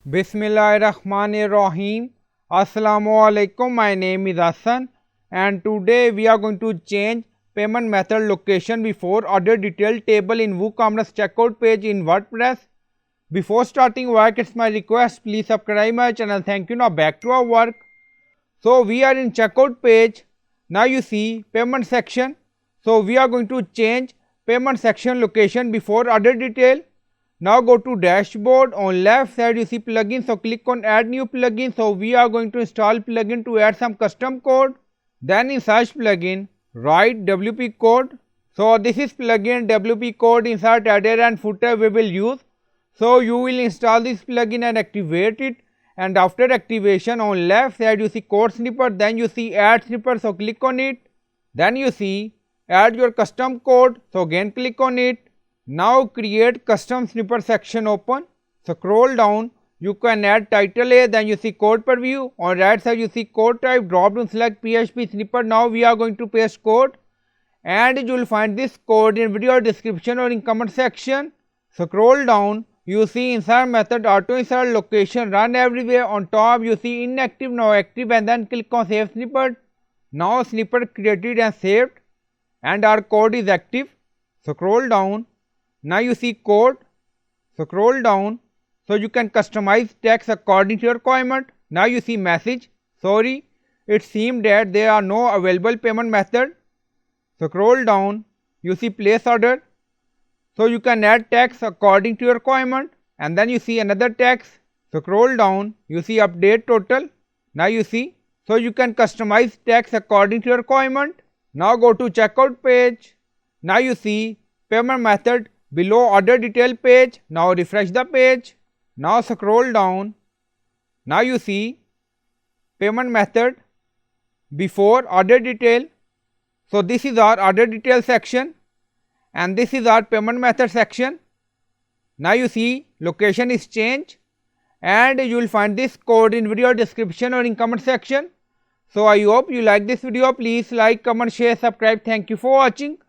Bismillahirrahmanirrahim. Assalamualaikum. My name is Hassan and today we are going to change payment method location before order detail table in WooCommerce checkout page in WordPress. Before starting work, it's my request, please subscribe my channel. Thank you. Now back to our work. So we are in checkout page. Now you see payment section. So we are going to change payment section location before order detail. Now go to dashboard. On left side you see plugin, so click on add new plugin. So we are going to install plugin to add some custom code. Then in search plugin write WP code. So this is plugin WP code. Insert header and footer we will use. So you will install this plugin and activate it, and after activation on left side you see code snippet, then you see add snippet, so click on it. Then you see add your custom code, so again click on it. Now create custom snippet section open. Scroll down, you can add title A, then you see code preview. On right side you see code type, drop down select PHP snippet. Now we are going to paste code and you will find this code in video description or in comment section. Scroll down, you see insert method, auto insert location, run everywhere. On top you see inactive, now active, and then click on save snippet. Now snippet created and saved and our code is active. Scroll down, now you see code. Scroll down, so you can customize text according to your requirement. Now you see message, sorry, it seemed that there are no available payment method. Scroll down, you see place order, so you can add text according to your requirement, and then you see another text. Scroll down, you see update total. Now you see, so you can customize text according to your requirement. Now go to checkout page. Now you see payment method below order detail page. Now refresh the page. Now scroll down. Now you see payment method before order detail. So this is our order detail section and this is our payment method section. Now you see location is changed and you will find this code in video description or in comment section. So I hope you like this video. Please like, comment, share, subscribe. Thank you for watching.